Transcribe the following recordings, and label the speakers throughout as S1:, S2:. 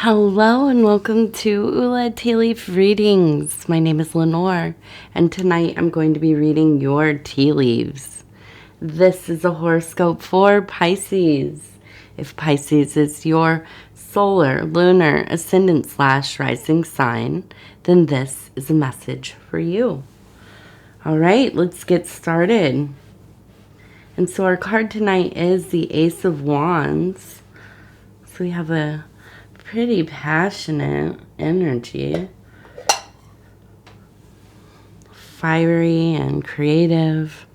S1: Hello and welcome to Ula Tea Leaf Readings. My name is Lenor, and tonight I'm going to be reading your tea leaves. This is a horoscope for Pisces. If Pisces is your solar, lunar, ascendant / rising sign, then this is a message for you. All right, let's get started. And so our card tonight is the Ace of Wands. So we have a pretty passionate energy, fiery and creative.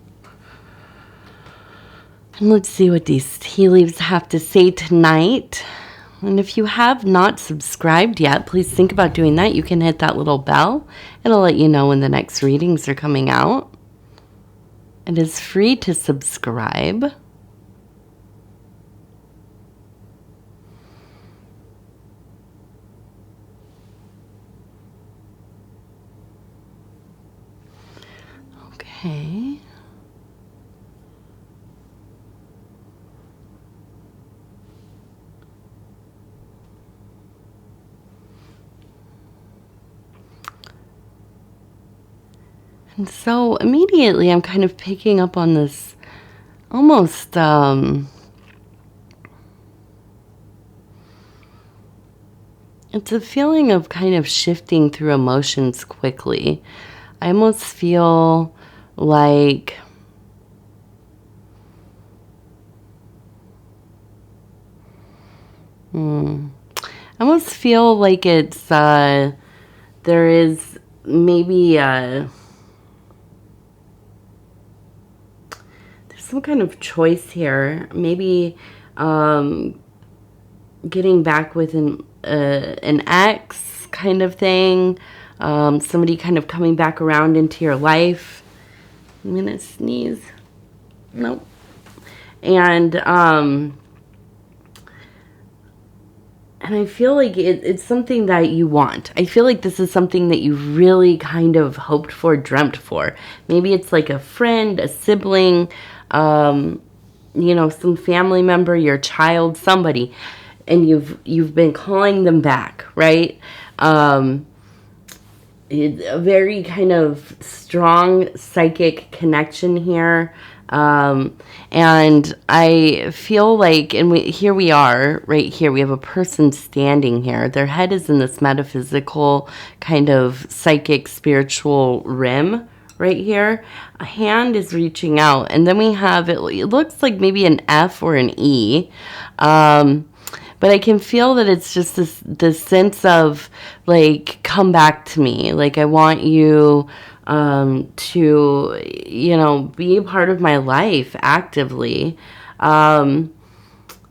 S1: And let's see what these tea leaves have to say tonight. And if you have not subscribed yet, please think about doing that. You can hit that little bell. It'll let you know when the next readings are coming out. It is free to subscribe. Okay. And so immediately I'm kind of picking up on this almost it's a feeling of kind of shifting through emotions quickly. I almost feel like I almost feel like it's there is maybe there's some kind of choice here. Maybe getting back with an ex kind of thing. Somebody kind of coming back around into your life. I'm gonna sneeze. Nope. And I feel like it's something that you want. I feel like this is something that you really kind of hoped for, dreamt for. Maybe it's like a friend, a sibling, some family member, your child, somebody, and you've been calling them back, right? It's a very kind of strong psychic connection here. And I feel like, here we are, right here, we have a person standing here. Their head is in this metaphysical kind of psychic spiritual rim right here. A hand is reaching out, and then we have, it looks like maybe an F or an E. But I can feel that it's just this sense of, like, come back to me. Like, I want you to, be a part of my life actively. And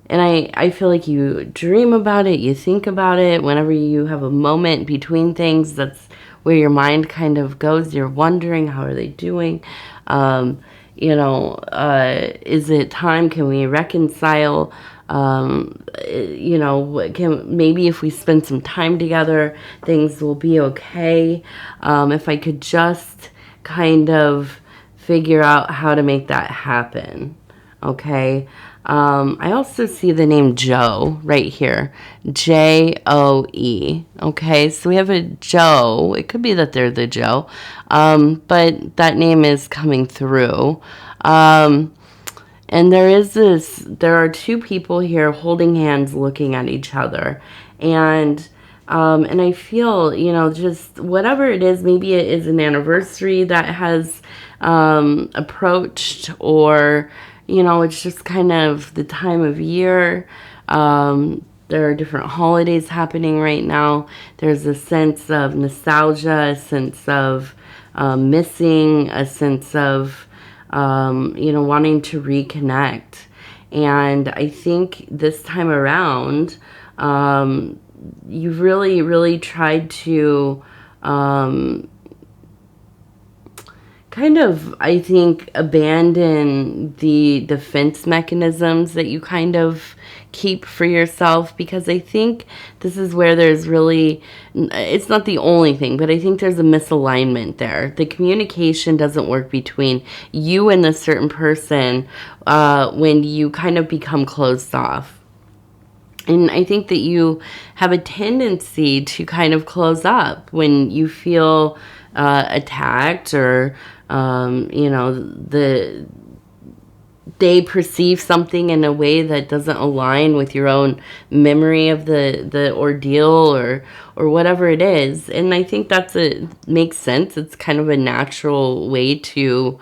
S1: I feel like you dream about it, you think about it. Whenever you have a moment between things, that's where your mind kind of goes. You're wondering, how are they doing? Is it time? Can we reconcile? Maybe if we spend some time together, things will be okay. If I could just kind of figure out how to make that happen. Okay. I also see the name Joe right here. Joe. Okay. So we have a Joe. It could be that they're the Joe. But that name is coming through. And there are two people here holding hands, looking at each other. And I feel, just whatever it is, maybe it is an anniversary that has approached, or, it's just kind of the time of year. There are different holidays happening right now. There's a sense of nostalgia, a sense of missing, a sense of wanting to reconnect. And I think this time around, you've really, really tried to kind of, I think, abandon the defense mechanisms that you kind of keep for yourself, because I think this is where there's really, it's not the only thing, but I think there's a misalignment there. The communication doesn't work between you and this certain person when you kind of become closed off. And I think that you have a tendency to kind of close up when you feel attacked, or, they perceive something in a way that doesn't align with your own memory of the ordeal, or whatever it is. And I think makes sense. It's kind of a natural way to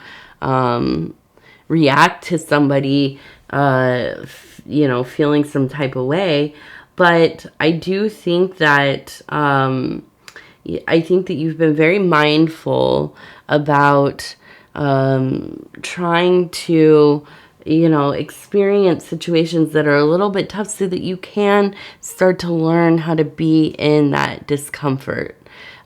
S1: react to somebody, feeling some type of way. But I do think that, you've been very mindful about trying to, experience situations that are a little bit tough so that you can start to learn how to be in that discomfort.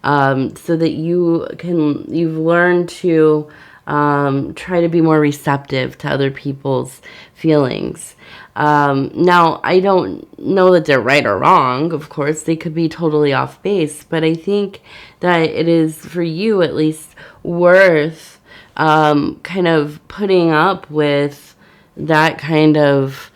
S1: So that you've learned to try to be more receptive to other people's feelings. Now, I don't know that they're right or wrong. Of course, they could be totally off base, but I think that it is, for you at least, worth kind of putting up with that kind of,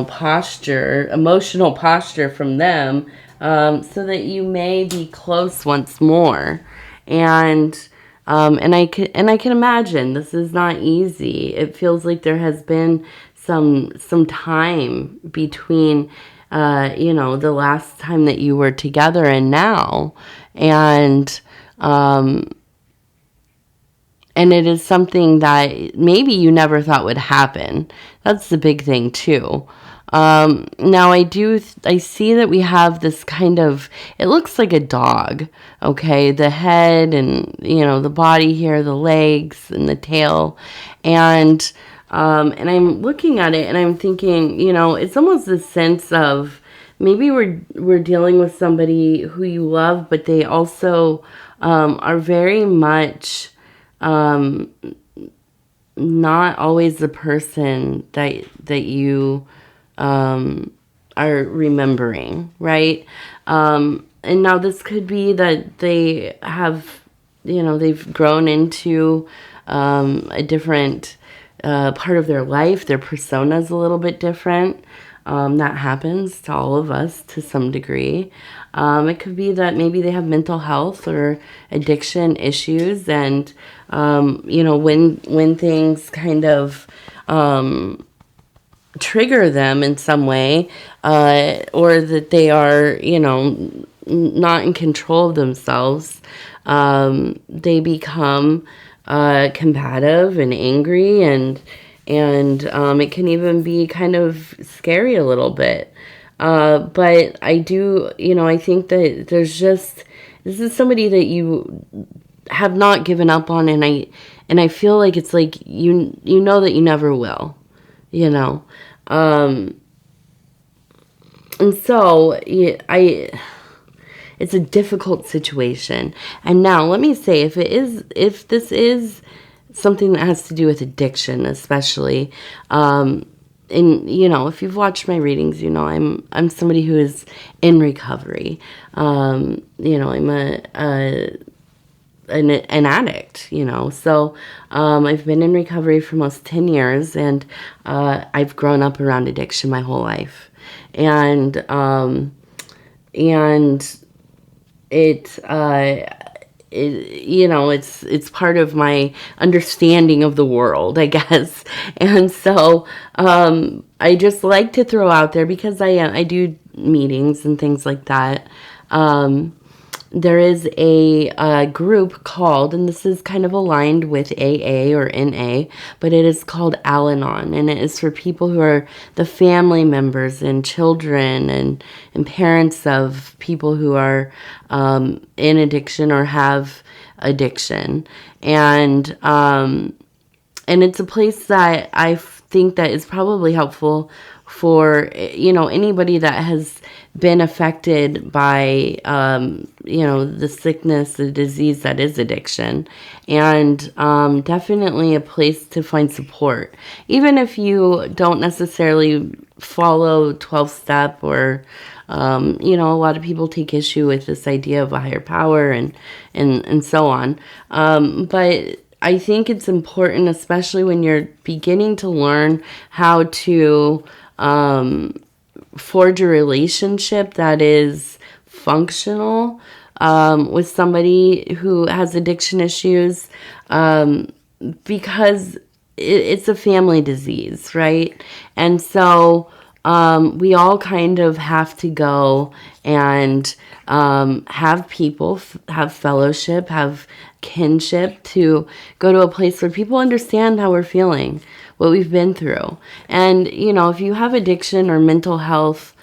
S1: posture, emotional posture from them, so that you may be close once more. And I can imagine this is not easy. It feels like there has been some time between, the last time that you were together and now, and it is something that maybe you never thought would happen. That's the big thing too. Now I see that we have this kind of, it looks like a dog, okay? The head and, the body here, the legs and the tail. And I'm looking at it and I'm thinking, it's almost a sense of maybe we're dealing with somebody who you love, but they also are very much not always the person that you are remembering, right? And now this could be that they have, they've grown into a different part of their life. Their persona's a little bit different. That happens to all of us to some degree. It could be that maybe they have mental health or addiction issues, and when things kind of trigger them in some way, or that they are, not in control of themselves, they become combative and angry, and it can even be kind of scary a little bit. But I do, I think that this is somebody that you have not given up on, and I feel like it's like, you know that you never will, and so it's a difficult situation. And now let me say, if this is something that has to do with addiction, especially, and if you've watched my readings, I'm somebody who is in recovery. I'm an addict, so I've been in recovery for almost 10 years, and I've grown up around addiction my whole life, and it's part of my understanding of the world, I guess. And so I just like to throw out there, because I do meetings and things like that. There is a group called, and this is kind of aligned with AA or NA, but it is called Al-Anon, and it is for people who are the family members and children and parents of people who are in addiction or have addiction. And it's a place that I think that is probably helpful for, anybody that has been affected by, the sickness, the disease that is addiction. And definitely a place to find support. Even if you don't necessarily follow 12-step, or, a lot of people take issue with this idea of a higher power and so on. But I think it's important, especially when you're beginning to learn how to forge a relationship that is functional with somebody who has addiction issues, because it's a family disease, right? And so we all kind of have to go and have people, have fellowship, have kinship, to go to a place where people understand how we're feeling, what we've been through. And, you know, if you have addiction or mental health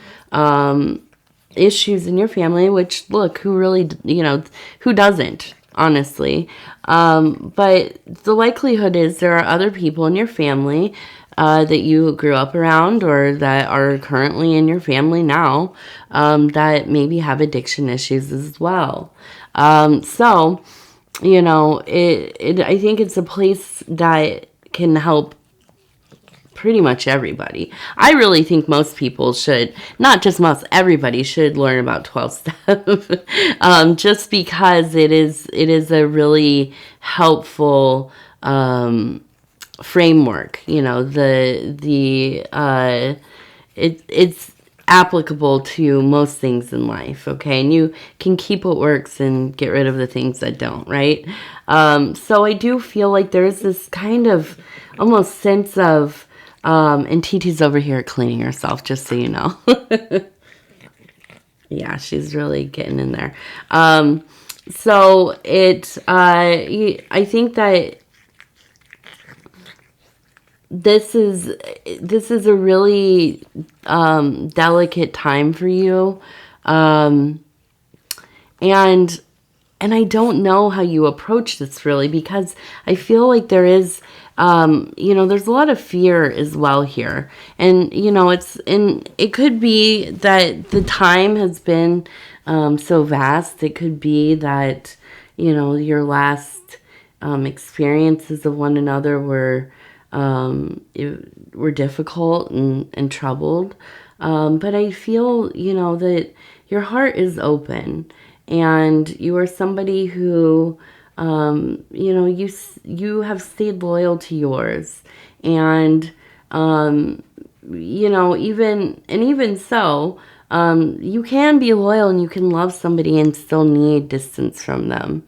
S1: issues in your family, which, look, who really, you know, who doesn't, honestly? But the likelihood is there are other people in your family that you grew up around or that are currently in your family now that maybe have addiction issues as well. So, you know, I think it's a place that can help pretty much everybody. I really think most people should, not just most, everybody should learn about 12 step, just because it is a really helpful framework. You know, it's applicable to most things in life, okay? And you can keep what works and get rid of the things that don't, right? So I do feel like there's this kind of almost sense of, and TT's over here cleaning herself, just so you know. Yeah, she's really getting in there. So I think that this is a really delicate time for you, and I don't know how you approach this really, because I feel like there is, you know, there's a lot of fear as well here. And, you know, it could be that the time has been so vast. It could be that, you know, your last experiences of one another were difficult and troubled. But I feel, you know, that your heart is open. And you are somebody who, you know, you have stayed loyal to yours. And, you know, even so, you can be loyal and you can love somebody and still need distance from them.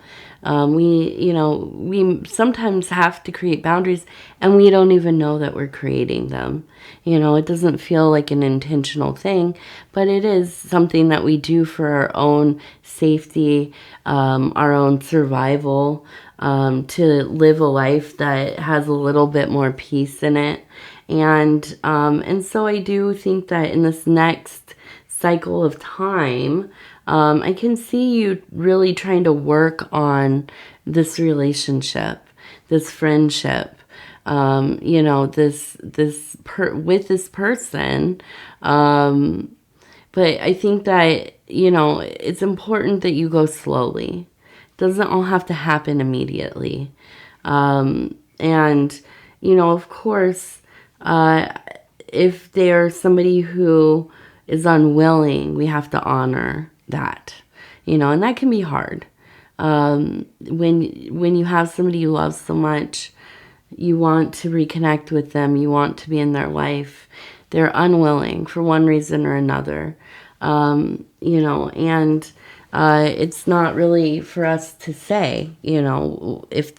S1: We sometimes have to create boundaries and we don't even know that we're creating them. You know, it doesn't feel like an intentional thing, but it is something that we do for our own safety, our own survival, to live a life that has a little bit more peace in it. And so I do think that in this next cycle of time, I can see you really trying to work on this relationship, this friendship, you know, with this person. But I think that, you know, it's important that you go slowly. It doesn't all have to happen immediately. And, you know, of course, if there's somebody who is unwilling, we have to honor that, you know, and that can be hard. When you have somebody you love so much, you want to reconnect with them, you want to be in their life, they're unwilling for one reason or another, you know, and it's not really for us to say, you know, if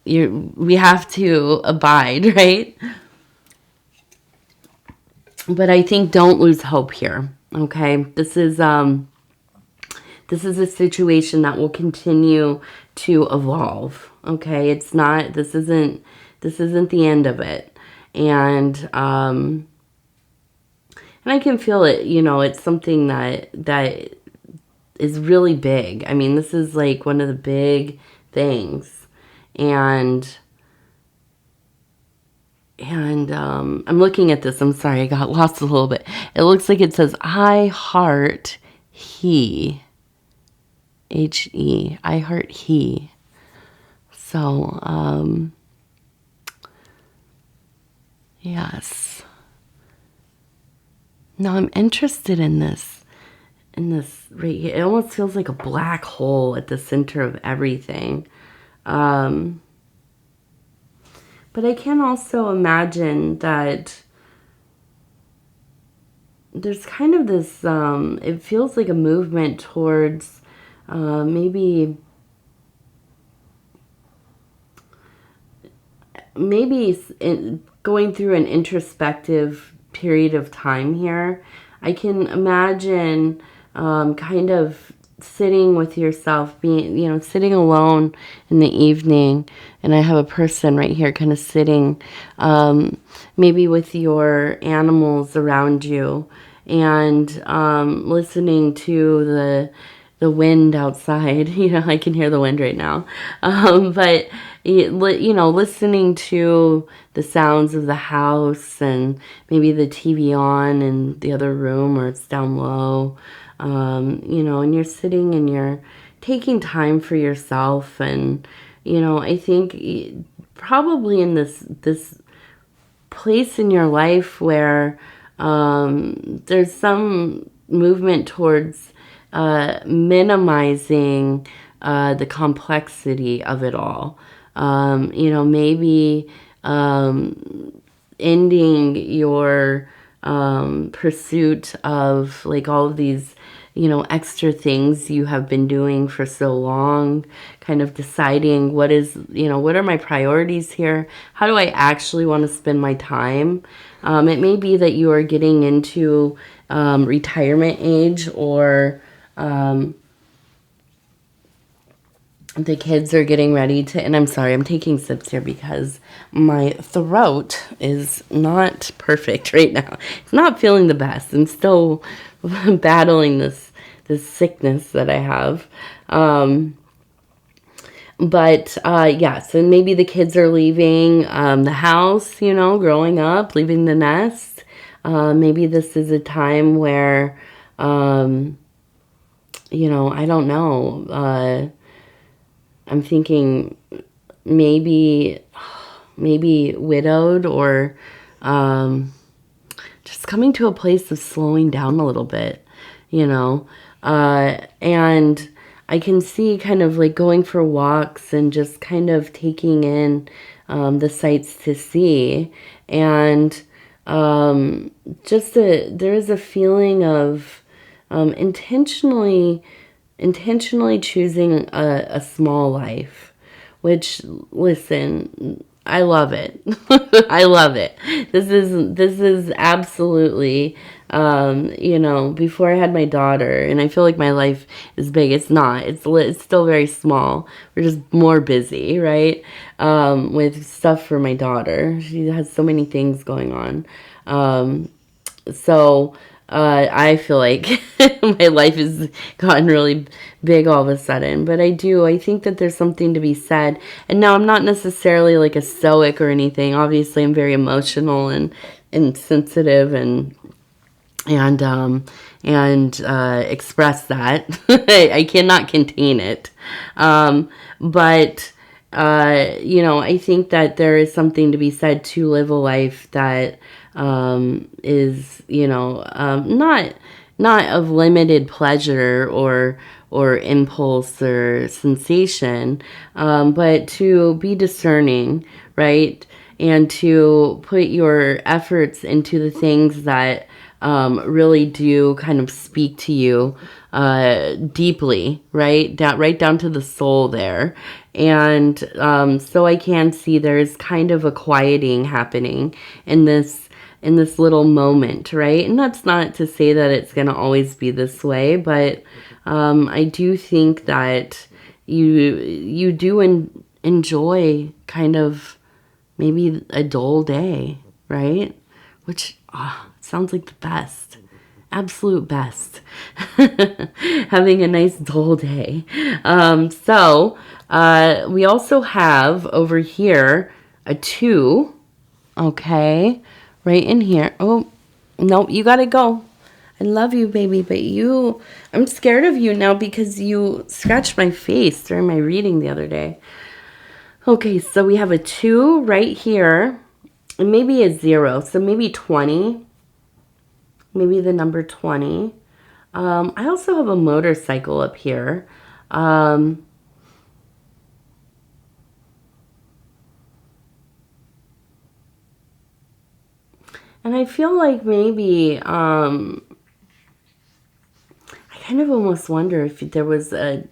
S1: we have to abide, right? But I think don't lose hope here. Okay, this is a situation that will continue to evolve. Okay, this isn't the end of it, and I can feel it. You know, it's something that is really big. I mean, this is like one of the big things, and I'm looking at this. I'm sorry, I got lost a little bit. It looks like it says, I heart he. H-E. I heart he. So, yes. Now I'm interested in this right here. It almost feels like a black hole at the center of everything. But I can also imagine that there's kind of this, it feels like a movement towards maybe going through an introspective period of time here. I can imagine kind of sitting with yourself, being, sitting alone in the evening. And I have a person right here kind of sitting, maybe with your animals around you, and listening to the wind outside. I can hear the wind right now. But listening to the sounds of the house, and maybe the TV on in the other room, or it's down low. And you're sitting and you're taking time for yourself. And, I think probably in this place in your life where there's some movement towards minimizing the complexity of it all. Maybe ending your pursuit of like all of these, extra things you have been doing for so long, kind of deciding what are my priorities here? How do I actually want to spend my time? It may be that you are getting into retirement age, or the kids are getting ready to, and I'm sorry, I'm taking sips here because my throat is not perfect right now. It's not feeling the best. I'm still battling this sickness that I have. But yeah, so maybe the kids are leaving the house, growing up, leaving the nest. Maybe this is a time where, I don't know, I'm thinking maybe widowed, or just coming to a place of slowing down a little bit, and I can see kind of like going for walks and just kind of taking in the sights to see. And there is a feeling of intentionally choosing a small life, which, listen, I love it. I love it. This is absolutely, before I had my daughter, and I feel like my life is big. It's not. It's still very small. We're just more busy, right? With stuff for my daughter. She has so many things going on. So I feel like my life has gotten really big all of a sudden. But I think that there's something to be said. And now I'm not necessarily like a stoic or anything. Obviously, I'm very emotional and sensitive, and express that. I cannot contain it. But I think that there is something to be said to live a life that is, not of limited pleasure or impulse or sensation, but to be discerning, right? And to put your efforts into the things that really do kind of speak to you deeply, right? Right down to the soul there. And so I can see there's kind of a quieting happening in this little moment, right? And that's not to say that it's going to always be this way, but I do think that you do enjoy kind of maybe a dull day, right? Which sounds like the best. Absolute best. Having a nice dull day. So we also have over here a 2. Okay. Right in here. Oh, no, you gotta go. I love you, baby, but I'm scared of you now because you scratched my face during my reading the other day. Okay, so we have a 2 right here, and maybe a 0, so maybe 20. Maybe the number 20. I also have a motorcycle up here. And I feel like maybe kind of almost wonder if there was a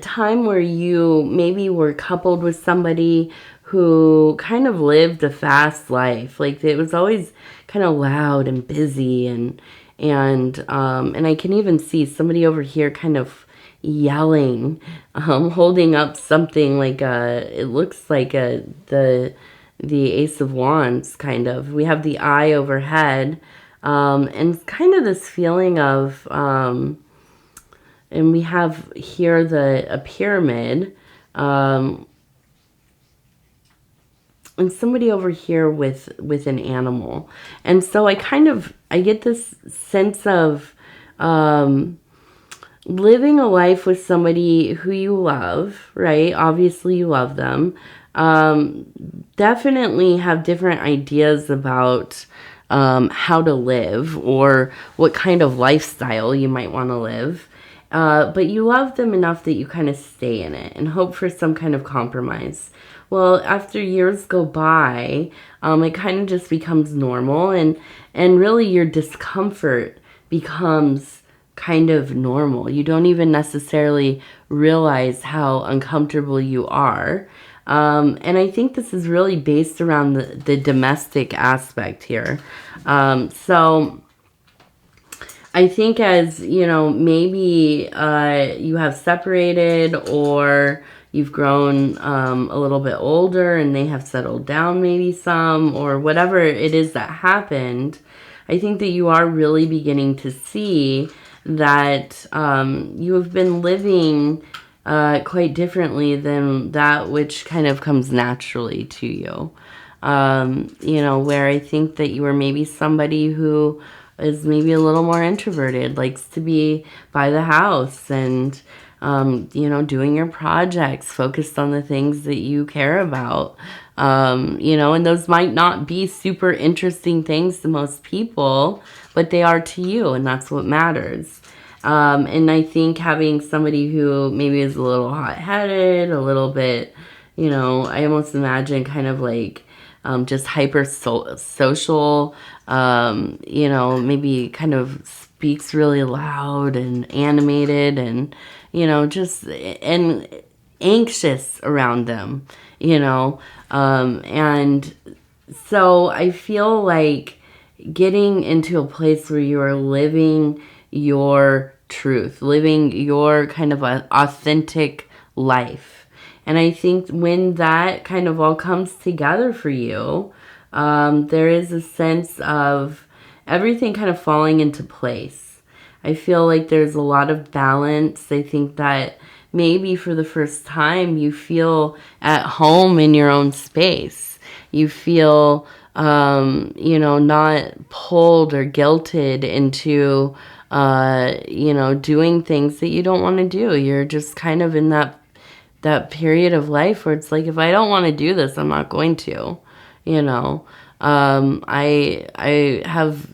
S1: time where you maybe were coupled with somebody who kind of lived a fast life. Like it was always kind of loud and busy, and I can even see somebody over here kind of yelling, holding up something like it looks like the Ace of Wands kind of. We have the eye overhead, and kind of this feeling of, and we have here a pyramid, and somebody over here with an animal. And so I get this sense of living a life with somebody who you love, right? Obviously you love them. Definitely have different ideas about how to live or what kind of lifestyle you might want to live. But you love them enough that you kind of stay in it and hope for some kind of compromise. Well, after years go by, it kind of just becomes normal, and really your discomfort becomes kind of normal. You don't even necessarily realize how uncomfortable you are. And I think this is really based around the domestic aspect here. So I think as, you know, maybe you have separated, or you've grown a little bit older and they have settled down maybe some, or whatever it is that happened, I think that you are really beginning to see that you have been living quite differently than that which kind of comes naturally to you. You know, where I think that you are maybe somebody who is maybe a little more introverted, likes to be by the house and, you know, doing your projects, focused on the things that you care about. You know, and those might not be super interesting things to most people, but they are to you, and that's what matters. And I think having somebody who maybe is a little hot-headed, a little bit, you know, I almost imagine kind of like just hyper social, you know, maybe kind of speaks really loud and animated and, you know, just and anxious around them, you know. And so I feel like getting into a place where you are living your truth, living your kind of a authentic life. And I think when that kind of all comes together for you, there is a sense of everything kind of falling into place. I feel like there's a lot of balance. I think that maybe for the first time you feel at home in your own space. You feel, you know, not pulled or guilted into, you know, doing things that you don't want to do. You're just kind of in that period of life where it's like, if I don't want to do this, I'm not going to, you know. I have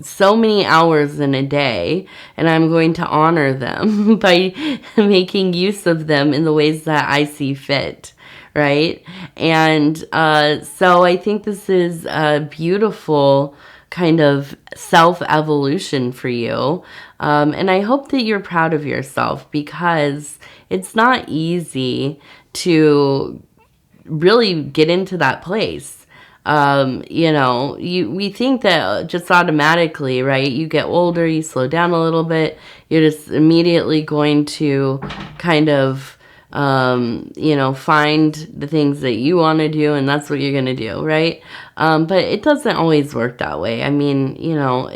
S1: so many hours in a day, and I'm going to honor them by making use of them in the ways that I see fit, right? And so I think this is a beautiful kind of self-evolution for you. And I hope that you're proud of yourself, because it's not easy to really get into that place. You know, we think that just automatically, right? You get older, you slow down a little bit, you're just immediately going to kind of, you know, find the things that you want to do, and that's what you're going to do, right? But it doesn't always work that way. I mean, you know,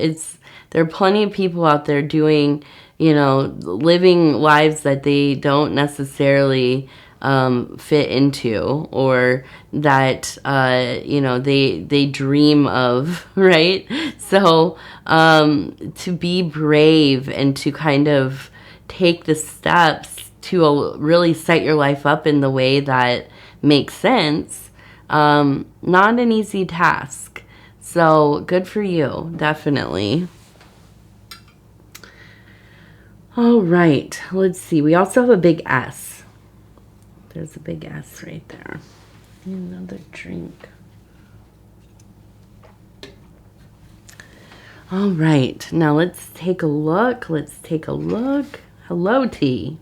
S1: there are plenty of people out there doing, you know, living lives that they don't necessarily fit into, or that you know, they dream of, right? So to be brave and to kind of take the steps to really set your life up in the way that makes sense, not an easy task. So good for you, definitely. All right, let's see. We also have a big S. There's a big S right there. Another drink. All right, now let's take a look. Let's take a look. Hello, T.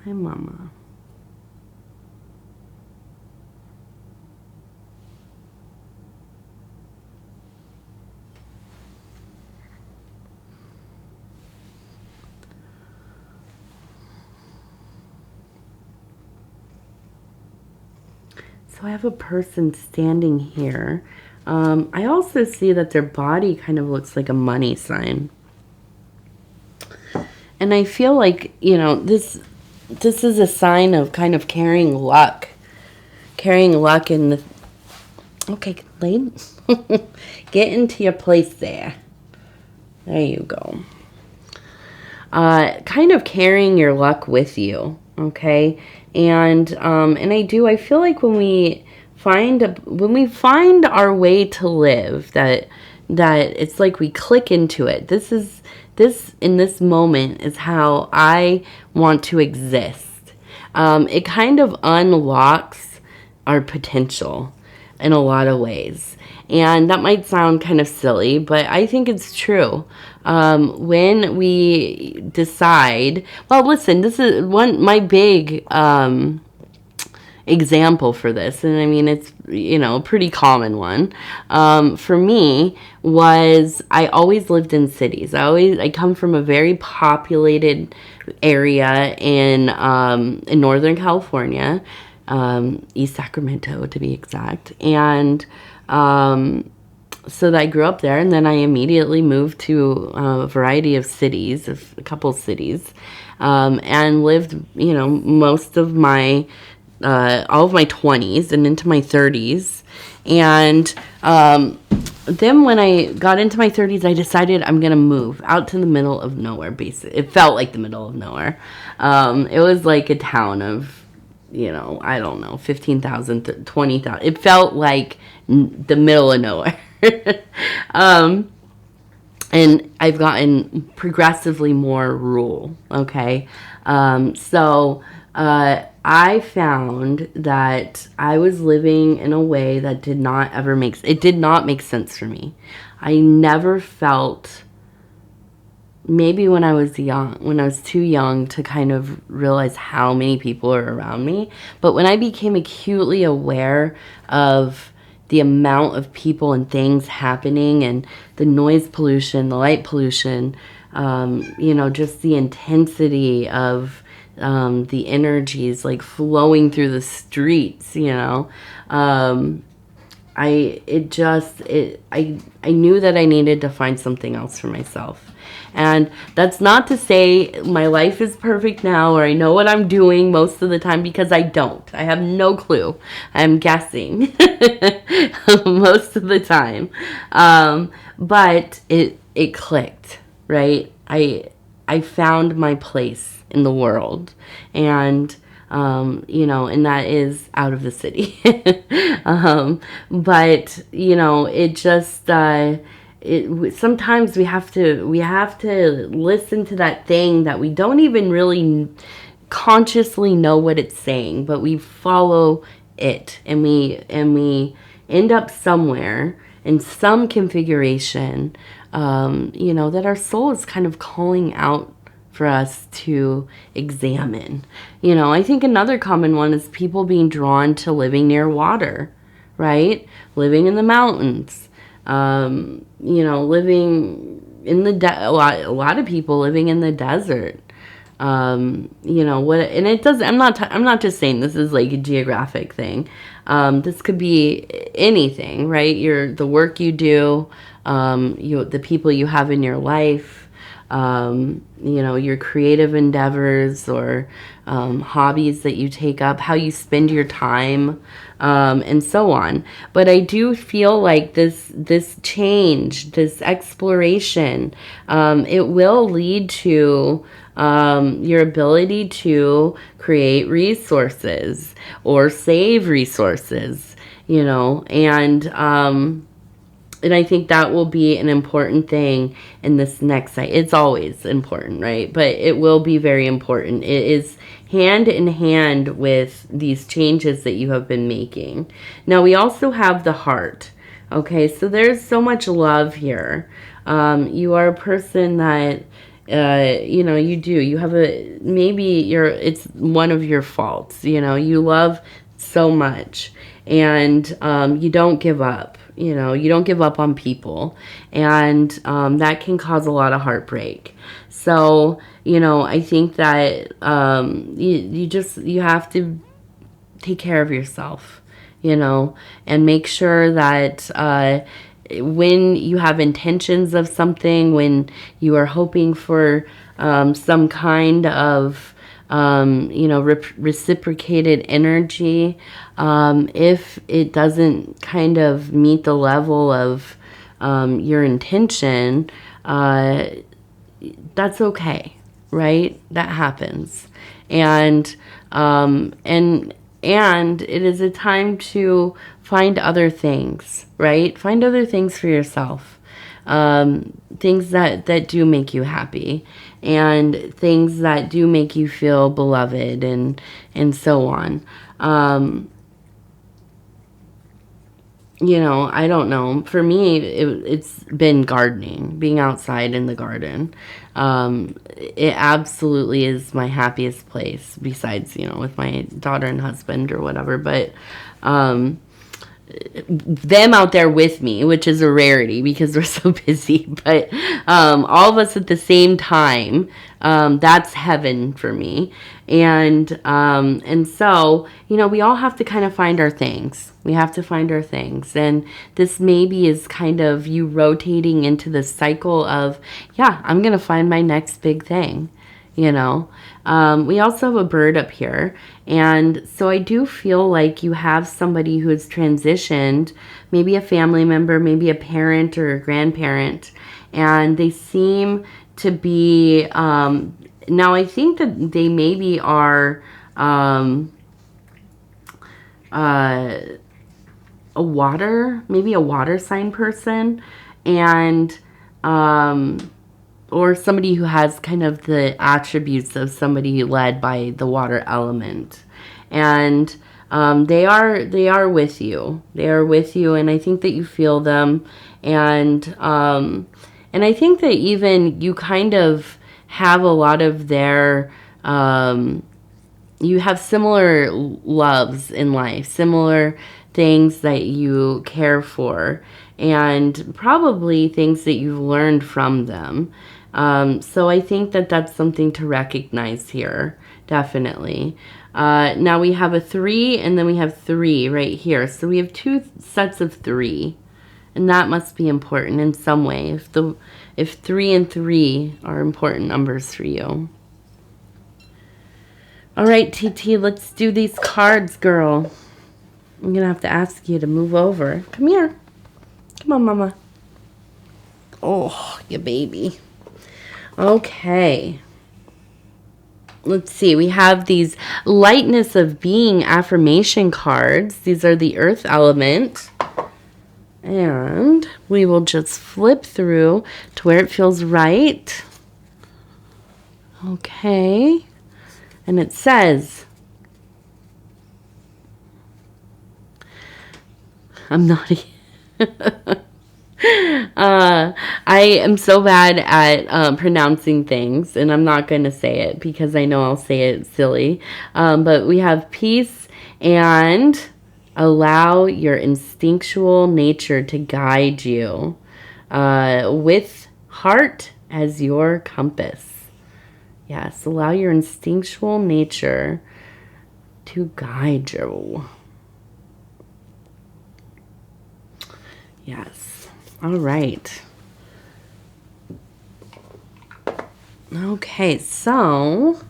S1: Hi, Mama. So I have a person standing here. I also see that their body kind of looks like a money sign. And I feel like, you know, this is a sign of kind of carrying luck. Carrying luck in the... Okay, lady. Get into your place there. There you go. Kind of carrying your luck with you, okay? And I feel like when we find our way to live, that it's like we click into it. This in this moment is how I want to exist. It kind of unlocks our potential in a lot of ways. And that might sound kind of silly, but I think it's true. When we decide, well, listen, this is my big example for this, and I mean, it's, you know, a pretty common one. For me was, I always lived in cities. I come from a very populated area in Northern California, East Sacramento to be exact, and so that I grew up there, and then I immediately moved to a variety of cities, a couple cities, and lived, you know, most of my, all of my 20s and into my 30s. And then when I got into my 30s, I decided I'm going to move out to the middle of nowhere, basically. It felt like the middle of nowhere. It was like a town of, you know, I don't know, 15,000, 20,000. It felt like the middle of nowhere. And I've gotten progressively more rural, okay? So I found that I was living in a way that did not make sense for me. I never felt, maybe when I was too young to kind of realize how many people are around me, but when I became acutely aware of the amount of people and things happening, and the noise pollution, the light pollution, you know, just the intensity of the energies like flowing through the streets, you know, I knew that I needed to find something else for myself. And that's not to say my life is perfect now, or I know what I'm doing most of the time, because I don't. I have no clue. I'm guessing most of the time. But it clicked, right? I found my place in the world, and you know, and that is out of the city. But you know, it just sometimes we have to listen to that thing that we don't even really consciously know what it's saying, but we follow it, and we end up somewhere in some configuration, you know, that our soul is kind of calling out for us to examine. You know, I think another common one is people being drawn to living near water, right? Living in the mountains. You know, living in the a lot of people living in the desert. You know what? And it does. I'm not just saying this is like a geographic thing. This could be anything, right? The work you do, the people you have in your life. You know, your creative endeavors, or hobbies that you take up, how you spend your time, and so on. But I do feel like this change, this exploration, it will lead to your ability to create resources or save resources, you know, and I think that will be an important thing in this next site. It's always important, right? But it will be very important. It is hand in hand with these changes that you have been making. Now, we also have the heart, Okay, so there's so much love here. You are a person that, you know, you have it's one of your faults. You know, you love so much, and you don't give up. You know, you don't give up on people, and that can cause a lot of heartbreak. So, you know, I think that you have to take care of yourself, you know, and make sure that when you have intentions of something, when you are hoping for some kind of you know, reciprocated energy, if it doesn't kind of meet the level of your intention, that's okay, right? That happens. And and it is a time to find other things, right? Find other things for yourself. Things that do make you happy, and things that do make you feel beloved, and so on. You know, I don't know. For me, it's been gardening, being outside in the garden. It absolutely is my happiest place, besides, you know, with my daughter and husband or whatever. But them out there with me, which is a rarity because we're so busy, but all of us at the same time, that's heaven for me. And so, you know, we all have to kind of find our things. We have to find our things, and this maybe is kind of you rotating into the cycle of, yeah, I'm gonna find my next big thing, you know. We also have a bird up here, and so I do feel like you have somebody who has transitioned, maybe a family member, maybe a parent or a grandparent, and they seem to be, now I think that they maybe are maybe a water sign person, and or somebody who has kind of the attributes of somebody led by the water element. And they are with you. They are with you, and I think that you feel them. And I think that even you kind of have a lot of their you have similar loves in life, similar things that you care for, and probably things that you've learned from them. So I think that that's something to recognize here, definitely. Now we have a 3, and then we have 3 right here. So we have 2 sets of 3, and that must be important in some way. If 3 and 3 are important numbers for you. All right, TT, let's do these cards, girl. I'm going to have to ask you to move over. Come here. Come on, Mama. Oh, you baby. Okay. Let's see. We have these lightness of being affirmation cards. These are the earth element. And we will just flip through to where it feels right. Okay. And it says, I'm not... I am so bad at pronouncing things, and I'm not going to say it because I know I'll say it silly. But we have peace and allow your instinctual nature to guide you with heart as your compass. Yes, allow your instinctual nature to guide you. Yes. All right. Okay, so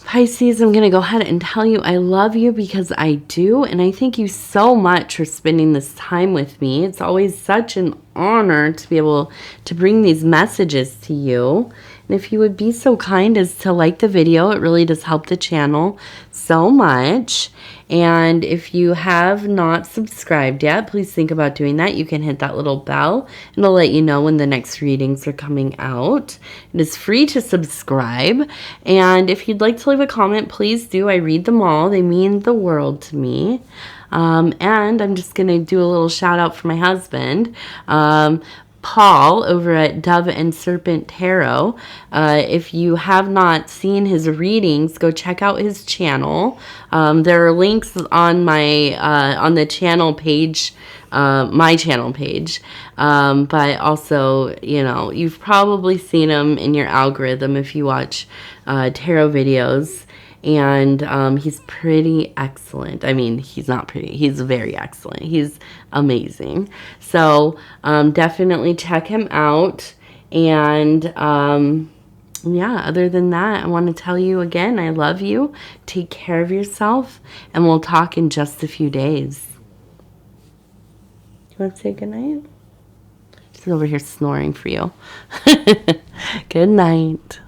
S1: Pisces, I'm going to go ahead and tell you I love you because I do, and I thank you so much for spending this time with me. It's always such an honor to be able to bring these messages to you. And if you would be so kind as to like the video, it really does help the channel so much. And if you have not subscribed yet, please think about doing that. You can hit that little bell, and it'll let you know when the next readings are coming out. It is free to subscribe. And if you'd like to leave a comment, please do. I read them all. They mean the world to me. And I'm just going to do a little shout out for my husband, Paul, over at Dove and Serpent Tarot. If you have not seen his readings, go check out his channel. There are links on my on the channel page, my channel page. But also, you know, you've probably seen him in your algorithm if you watch tarot videos. And he's pretty excellent. I mean, he's not pretty. He's very excellent. He's amazing. So definitely check him out. And yeah, other than that, I want to tell you again, I love you. Take care of yourself. And we'll talk in just a few days. You want to say goodnight? She's over here snoring for you. Good night.